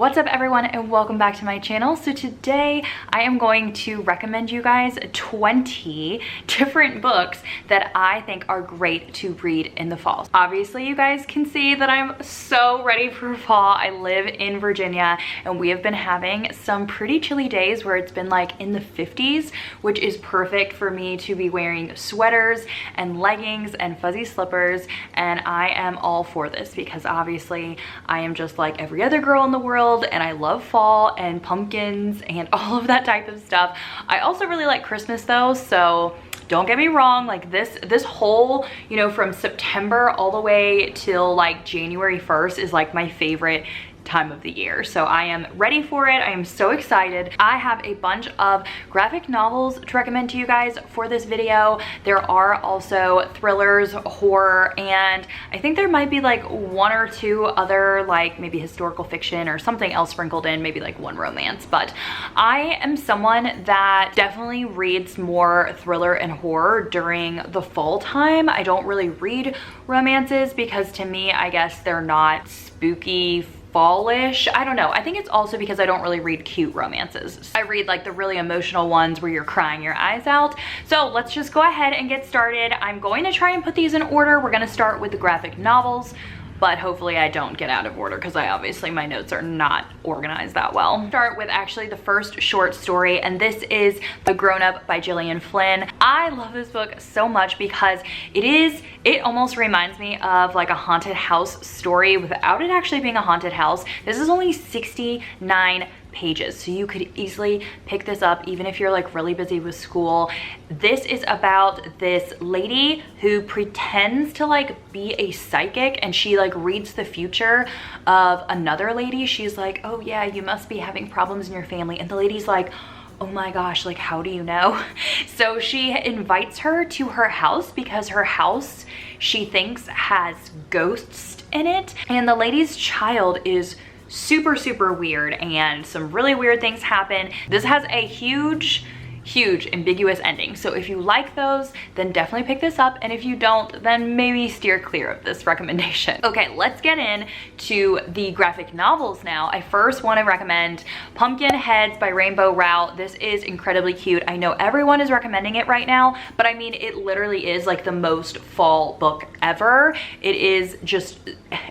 What's up everyone and welcome back to my channel. So today I am going to recommend you guys 20 different books that I think are great to read in the fall. Obviously you guys can see that I'm so ready for fall. I live in Virginia and we have been having some pretty chilly days where it's been like in the 50s, which is perfect for me to be wearing sweaters and leggings and fuzzy slippers, and I am all for this because obviously I am just like every other girl in the world and I love fall and pumpkins and all of that type of stuff. I also really like Christmas though, so don't get me wrong, like this whole, you know, from September all the way till like January 1st is like my favorite time of the year. So I am ready for it. I am so excited. I have a bunch of graphic novels to recommend to you guys for this video. There are also thrillers, horror, and I think there might be like one or two other like maybe historical fiction or something else sprinkled in, maybe like one romance. But I am someone that definitely reads more thriller and horror during the fall time. I don't really read romances because to me, I guess they're not spooky, fallish. I don't know. I think it's also because I don't really read cute romances. I read like the really emotional ones where you're crying your eyes out. So let's just go ahead and get started. I'm going to try and put these in order. We're going to start with the graphic novels, but hopefully I don't get out of order because obviously my notes are not organized that well. Start with actually the first short story, and this is The Grown Up by Gillian Flynn. I love this book so much because it almost reminds me of like a haunted house story without it actually being a haunted house. This is only 69 pages, so you could easily pick this up even if you're like really busy with school. This is about this lady who pretends to like be a psychic, and she like reads the future of another lady. She's like, oh yeah, you must be having problems in your family, and the lady's like, oh my gosh, like how do you know? So she invites her to her house because her house she thinks has ghosts in it, and the lady's child is super weird and some really weird things happen. This has a huge ambiguous ending, so if you like those then definitely pick this up, and if you don't then maybe steer clear of this recommendation. Okay, let's get in to the graphic novels now. I first want to recommend Pumpkin Heads by Rainbow Rowell. This is incredibly cute. I know everyone is recommending it right now, but I mean it literally is like the most fall book ever. It is just,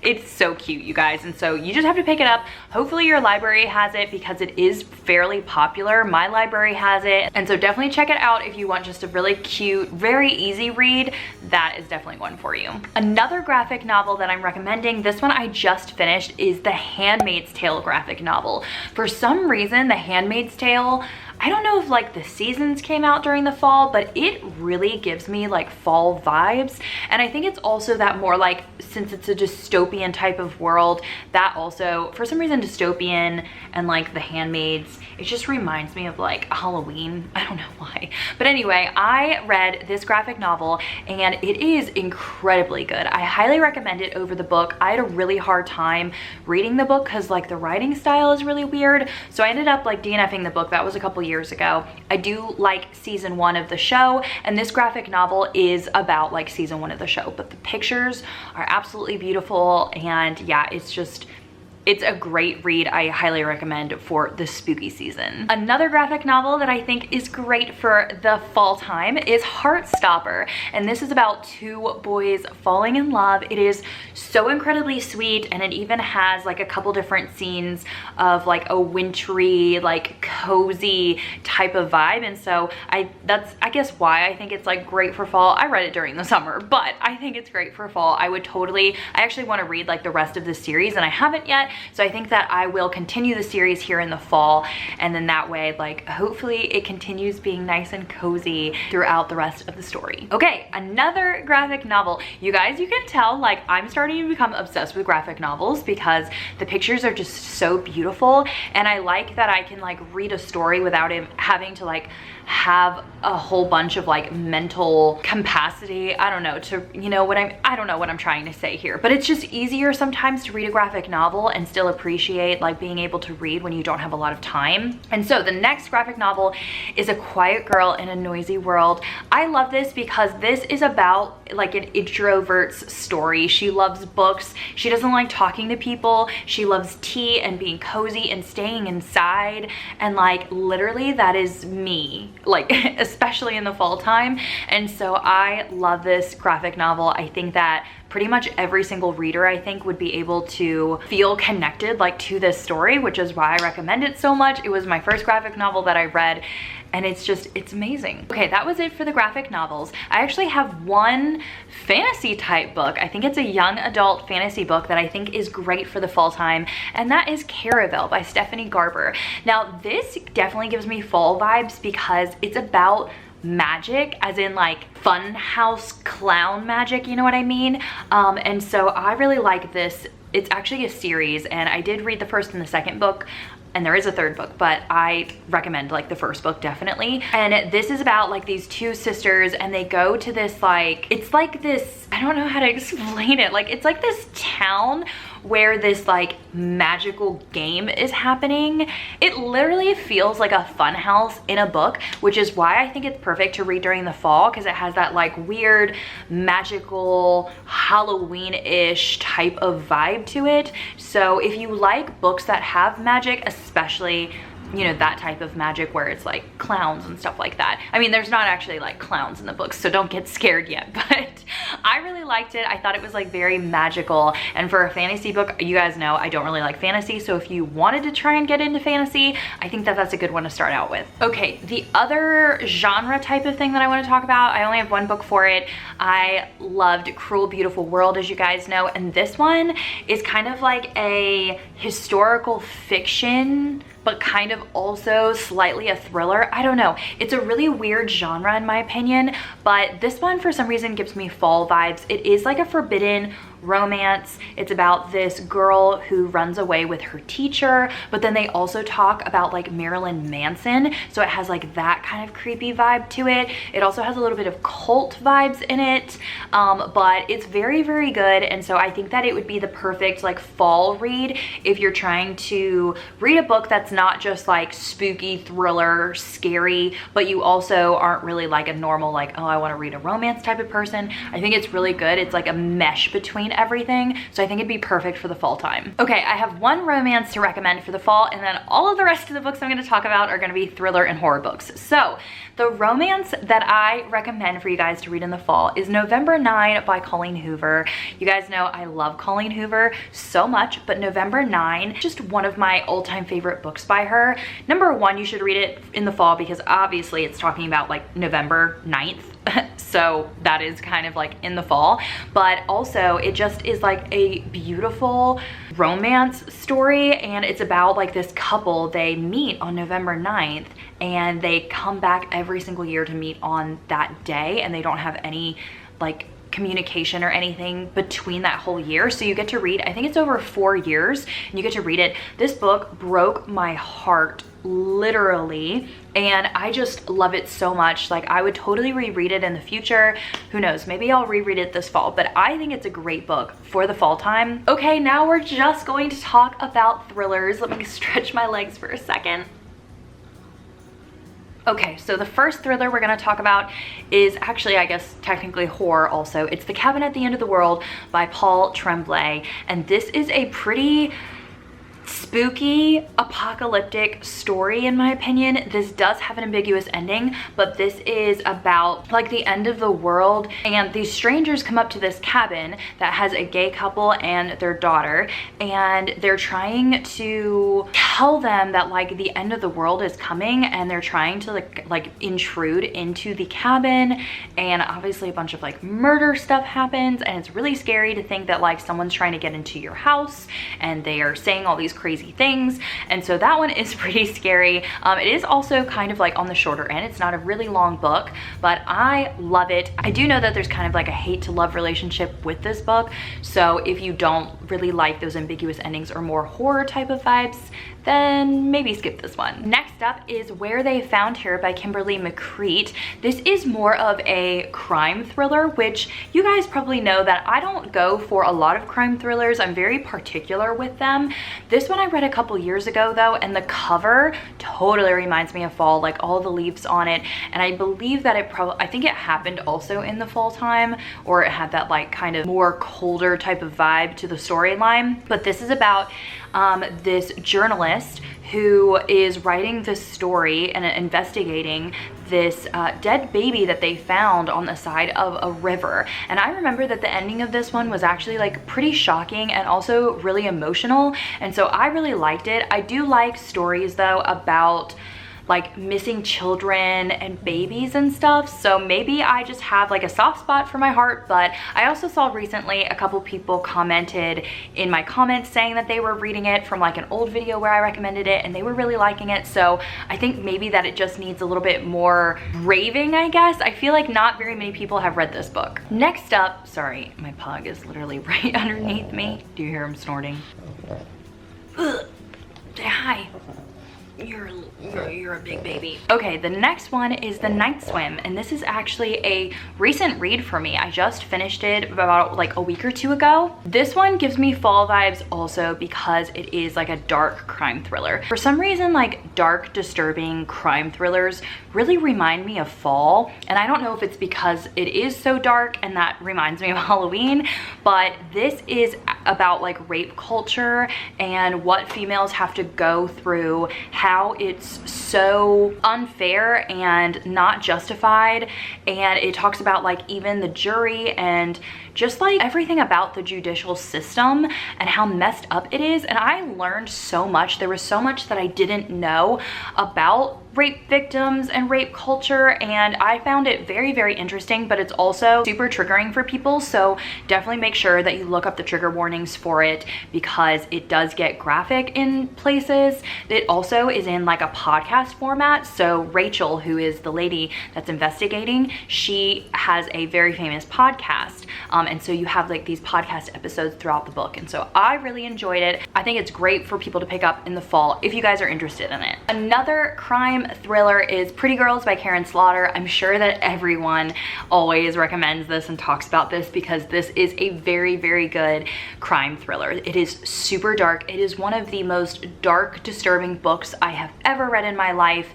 it's so cute, you guys, and so you just have to pick it up. Hopefully your library has it because it is fairly popular. My library has it, and so definitely check it out if you want just a really cute, very easy read. That is definitely one for you. Another graphic novel that I'm recommending, this one I just finished, is The Handmaid's Tale graphic novel. For some reason, The Handmaid's Tale, I don't know if like the seasons came out during the fall, but it really gives me like fall vibes. And I think it's also that more like, since it's a dystopian type of world, that also, for some reason, dystopian and like The Handmaids, it just reminds me of like Halloween. I don't know why. But anyway, I read this graphic novel and it is incredibly good. I highly recommend it over the book. I had a really hard time reading the book because like the writing style is really weird. So I ended up like DNFing the book. That was a couple years ago. I do like season 1 of the show, and this graphic novel is about like season 1 of the show, but the pictures are absolutely beautiful, and yeah, it's a great read. I highly recommend for the spooky season. Another graphic novel that I think is great for the fall time is Heartstopper. And this is about two boys falling in love. It is so incredibly sweet, and it even has like a couple different scenes of like a wintry, like cozy type of vibe. And so that's I guess why I think it's like great for fall. I read it during the summer, but I think it's great for fall. I actually want to read like the rest of the series, and I haven't yet. So I think that I will continue the series here in the fall, and then that way like hopefully it continues being nice and cozy throughout the rest of the story. Okay, another graphic novel. You guys, you can tell like I'm starting to become obsessed with graphic novels because the pictures are just so beautiful, and I like that I can like read a story without having to like have a whole bunch of like mental capacity. I don't know, to, you know what I don't know what I'm trying to say here, but it's just easier sometimes to read a graphic novel and and still appreciate like being able to read when you don't have a lot of time. And so the next graphic novel is A Quiet Girl in a Noisy World. I love this because this is about like an introvert's story. She loves books. She doesn't like talking to people. She loves tea and being cozy and staying inside. And like literally that is me, like especially in the fall time. And so I love this graphic novel. I think that pretty much every single reader I think would be able to feel connected like to this story, which is why I recommend it so much. It was my first graphic novel that I read, and it's amazing. Okay, that was it for the graphic novels. I actually have one fantasy type book. I think it's a young adult fantasy book that I think is great for the fall time, and that is Caraval by Stephanie Garber. Now this definitely gives me fall vibes because it's about magic, as in like fun house clown magic, you know what I mean? And so I really like this. It's actually a series, and I did read the first and the second book, and there is a third book, but I recommend like the first book definitely. And this is about like these two sisters, and they go to this like, it's like this, I don't know how to explain it. Like it's like this town where this like magical game is happening. It literally feels like a fun house in a book, which is why I think it's perfect to read during the fall, because it has that like weird magical Halloween-ish type of vibe to it. So if you like books that have magic, especially, you know, that type of magic where it's like clowns and stuff like that. I mean, there's not actually like clowns in the books, so don't get scared yet, but I really liked it. I thought it was like very magical. And for a fantasy book, you guys know I don't really like fantasy, so if you wanted to try and get into fantasy, I think that that's a good one to start out with. Okay, the other genre type of thing that I want to talk about, I only have one book for it. I loved Cruel Beautiful World, as you guys know, and this one is kind of like a historical fiction, but kind of also slightly a thriller. I don't know. It's a really weird genre in my opinion, but this one for some reason gives me fall vibes. It is like a forbidden romance. It's about this girl who runs away with her teacher, but then they also talk about like Marilyn Manson, so it has like that kind of creepy vibe to it. It also has a little bit of cult vibes in it, but it's very, very good. And so I think that it would be the perfect like fall read if you're trying to read a book that's not just like spooky thriller scary, but you also aren't really like a normal like, oh, I want to read a romance type of person. I think it's really good. It's like a mesh between everything, so I think it'd be perfect for the fall time. Okay, I have one romance to recommend for the fall, and then all of the rest of the books I'm going to talk about are going to be thriller and horror books. So the romance that I recommend for you guys to read in the fall is November 9 by Colleen Hoover. You guys know I love Colleen Hoover so much, but November 9, just one of my all-time favorite books by her. Number one, you should read it in the fall because obviously it's talking about like November 9th. So that is kind of like in the fall, but also it just is like a beautiful romance story, and it's about like this couple. They meet on November 9th and they come back every single year to meet on that day, and they don't have any like communication or anything between that whole year. So you get to read, I think it's over 4 years, and you get to read it. This book broke my heart literally, and I just love it so much. Like I would totally reread it in the future. Who knows, maybe I'll reread it this fall, but I think it's a great book for the fall time. Okay, now we're just going to talk about thrillers. Let me stretch my legs for a second. Okay, so the first thriller we're gonna talk about is actually, I guess, technically horror also. It's The Cabin at the End of the World by Paul Tremblay. And this is a pretty spooky, apocalyptic story in my opinion. This does have an ambiguous ending, but this is about like the end of the world, and these strangers come up to this cabin that has a gay couple and their daughter, and they're trying to tell them that like the end of the world is coming, and they're trying to like intrude into the cabin, and obviously a bunch of like murder stuff happens, and it's really scary to think that like someone's trying to get into your house and they are saying all these crazy things. And so that one is pretty scary. It is also kind of like on the shorter end. It's not a really long book, but I love it. I do know that there's kind of like a hate to love relationship with this book, so if you don't really like those ambiguous endings or more horror type of vibes, then maybe skip this one. Next up is Where They Found Her by Kimberly McCreet. This is more of a crime thriller, which you guys probably know that I don't go for a lot of crime thrillers. I'm very particular with them. This one I read a couple years ago though, and the cover totally reminds me of fall, like all the leaves on it. And I believe that I think it happened also in the fall time, or it had that like kind of more colder type of vibe to the storyline. But this is about this journalist who is writing this story and investigating this dead baby that they found on the side of a river. And I remember that the ending of this one was actually like pretty shocking and also really emotional, and so I really liked it. I do like stories though about like missing children and babies and stuff, so maybe I just have like a soft spot for my heart. But I also saw recently a couple people commented in my comments saying that they were reading it from like an old video where I recommended it and they were really liking it, so I think maybe that it just needs a little bit more raving, I guess. I feel like not very many people have read this book. Next up, sorry, my pug is literally right underneath me. Do you hear him snorting? Ugh. Say hi. You're a big baby. Okay, the next one is The Night Swim, and this is actually a recent read for me. I just finished it about like a week or two ago. This one gives me fall vibes also because it is like a dark crime thriller. For some reason, like dark, disturbing crime thrillers really remind me of fall, and I don't know if it's because it is so dark and that reminds me of Halloween, but this is about like rape culture and what females have to go through, how it's so unfair and not justified. And it talks about like even the jury and just like everything about the judicial system and how messed up it is. And I learned so much. There was so much that I didn't know about rape victims and rape culture, and I found it very, very interesting, but it's also super triggering for people. So definitely make sure that you look up the trigger warnings for it because it does get graphic in places. It also is in like a podcast format. So Rachel, who is the lady that's investigating, she has a very famous podcast. And so you have like these podcast episodes throughout the book. And so I really enjoyed it. I think it's great for people to pick up in the fall if you guys are interested in it. Another crime thriller is Pretty Girls by Karen Slaughter. I'm sure that everyone always recommends this and talks about this because this is a very, very good crime thriller. It is super dark. It is one of the most dark, disturbing books I have ever read in my life.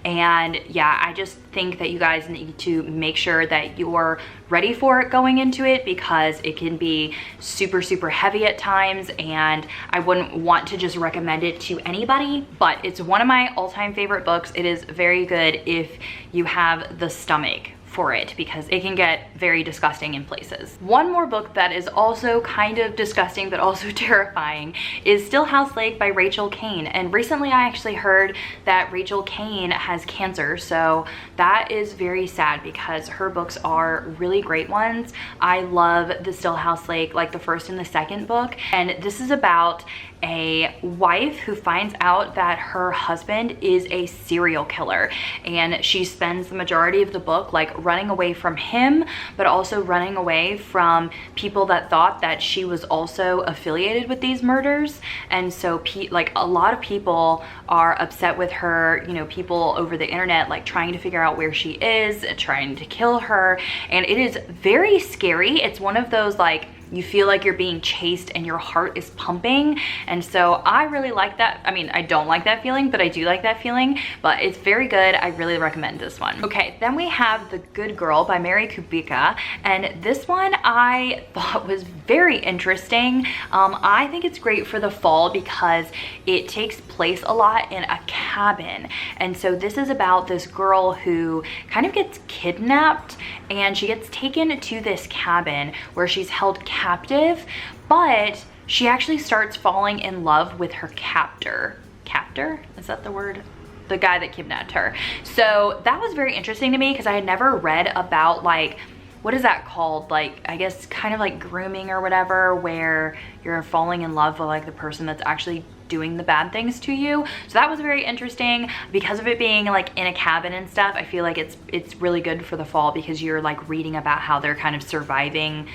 And yeah, I just think that you guys need to make sure that you're ready for it going into it because it can be super, super heavy at times, and I wouldn't want to just recommend it to anybody, but it's one of my all-time favorite books. It is very good if you have the stomach for it because it can get very disgusting in places. One more book that is also kind of disgusting but also terrifying is Still House Lake by Rachel Caine. And recently I actually heard that Rachel Caine has cancer, so that is very sad because her books are really great ones. I love the Still House Lake, like the first and the second book, and this is about a wife who finds out that her husband is a serial killer, and she spends the majority of the book like running away from him, but also running away from people that thought that she was also affiliated with these murders. And so like a lot of people are upset with her, you know, people over the internet like trying to figure out where she is, trying to kill her, and it is very scary. It's one of those like you feel like you're being chased and your heart is pumping. And so I really like that. I mean, I don't like that feeling, but I do like that feeling, but it's very good. I really recommend this one. Okay, then we have The Good Girl by Mary Kubica. And this one I thought was very interesting. I think it's great for the fall because it takes place a lot in a cabin. And so this is about this girl who kind of gets kidnapped and she gets taken to this cabin where she's held captive, but she actually starts falling in love with her captor. Captor? Is that the word? The guy that kidnapped her. So that was very interesting to me because I had never read about like, what is that called? Like, I guess kind of like grooming or whatever, where you're falling in love with like the person that's actually doing the bad things to you. So that was very interesting because of it being like in a cabin and stuff. I feel like it's really good for the fall because you're like reading about how they're kind of surviving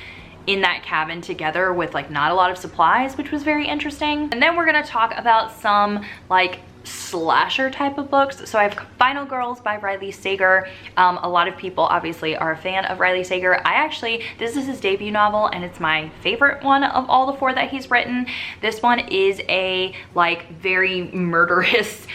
in that cabin together with like not a lot of supplies, which was very interesting. And then we're gonna talk about some like slasher type of books. So I have Final Girls by Riley Sager. A lot of people obviously are a fan of Riley Sager. This is his debut novel and it's my favorite one of all the 4 that he's written. This one is a like very murderous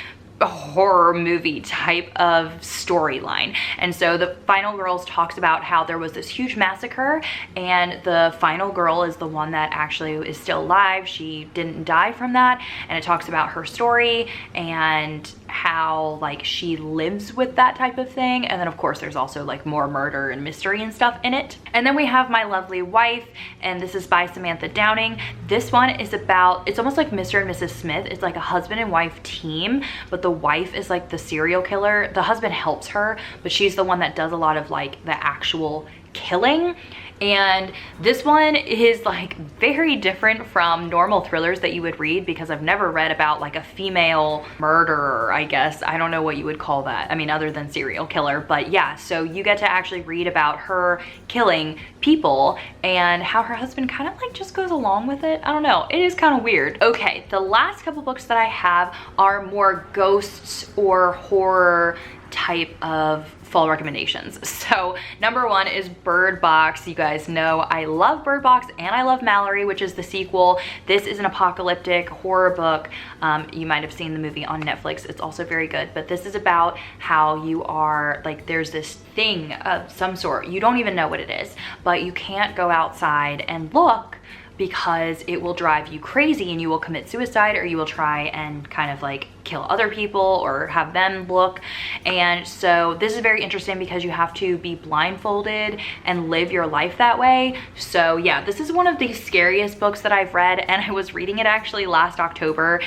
horror movie type of storyline. And so the Final Girls talks about how there was this huge massacre and the final girl is the one that actually is still alive. She didn't die from that, and it talks about her story and how like she lives with that type of thing. And then of course there's also like more murder and mystery and stuff in it. And then we have My Lovely Wife, and this is by Samantha Downing. This one is about, it's almost like Mr. and Mrs. Smith. It's like a husband and wife team, but the wife is like the serial killer. The husband helps her, but she's the one that does a lot of like the actual killing. And this one is like very different from normal thrillers that you would read, because I've never read about like a female murderer, I guess. I don't know what you would call that. I mean, other than serial killer, but yeah, so you get to actually read about her killing people and how her husband kind of like just goes along with it. I don't know. It is kind of weird. Okay, the last couple books that I have are more ghosts or horror type of fall recommendations. So number 1 is Bird Box. You guys know I love Bird Box and I love Mallory, which is the sequel. This is an apocalyptic horror book. You might have seen the movie on Netflix. It's also very good, but this is about how you are like, there's this thing of some sort. You don't even know what it is, but you can't go outside and look because it will drive you crazy and you will commit suicide, or you will try and kind of like kill other people or have them look. And so this is very interesting because you have to be blindfolded and live your life that way. So yeah, this is one of the scariest books that I've read, and I was reading it actually last October.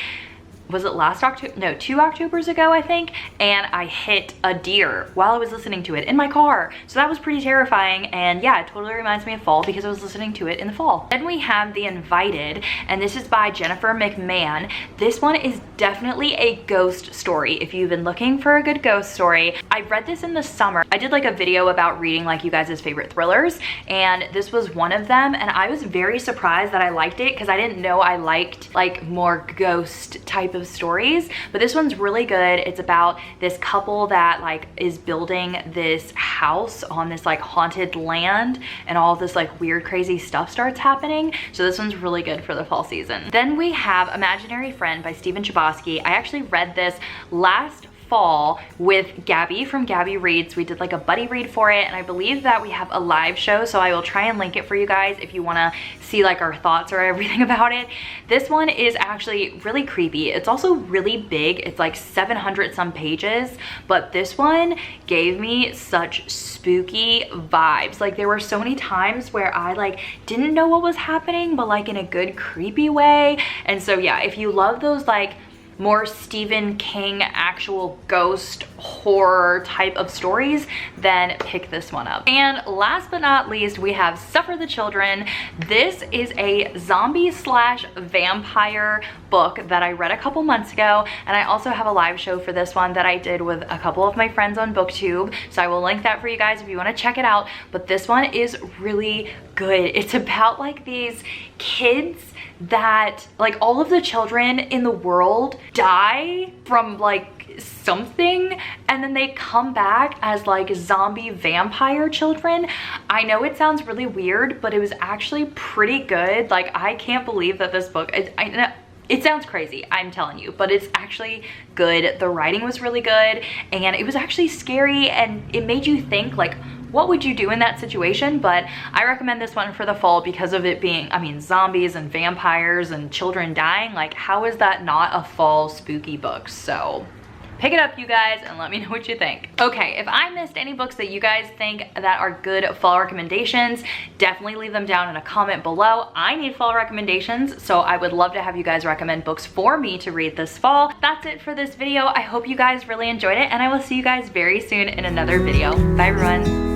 Was it last October? No, 2 Octobers ago, I think. And I hit a deer while I was listening to it in my car. So that was pretty terrifying. And yeah, it totally reminds me of fall because I was listening to it in the fall. Then we have The Invited, and this is by Jennifer McMahon. This one is definitely a ghost story. If you've been looking for a good ghost story, I read this in the summer. I did like a video about reading like you guys' favorite thrillers, and this was one of them. And I was very surprised that I liked it because I didn't know I liked like more ghost type of stories, but this one's really good. It's about this couple that like is building this house on this like haunted land, and all this like weird crazy stuff starts happening. So this one's really good for the fall season. Then we have Imaginary Friend by Stephen Chbosky. I actually read this last fall with Gabby from Gabby Reads. We did like a buddy read for it, and I believe that we have a live show, so I will try and link it for you guys if you want to see like our thoughts or everything about it. This one is actually really creepy. It's also really big. It's like 700 some pages, but this one gave me such spooky vibes. Like there were so many times where I like didn't know what was happening, but like in a good creepy way. And so yeah, if you love those like more Stephen King actual ghost horror type of stories, then pick this one up. And last but not least, we have Suffer the Children. This is a zombie slash vampire book that I read a couple months ago, and I also have a live show for this one that I did with a couple of my friends on BookTube, so I will link that for you guys if you want to check it out. But this one is really good. It's about like these kids that like all of the children in the world die from like something, and then they come back as like zombie vampire children. I know it sounds really weird, but it was actually pretty good. Like I can't believe that this book, it sounds crazy, I'm telling you, but it's actually good. The writing was really good, and it was actually scary, and it made you think like, what would you do in that situation? But I recommend this one for the fall because of it being, I mean, zombies and vampires and children dying. Like, how is that not a fall spooky book? So pick it up, you guys, and let me know what you think. Okay, if I missed any books that you guys think that are good fall recommendations, definitely leave them down in a comment below. I need fall recommendations, so I would love to have you guys recommend books for me to read this fall. That's it for this video. I hope you guys really enjoyed it, and I will see you guys very soon in another video. Bye, everyone.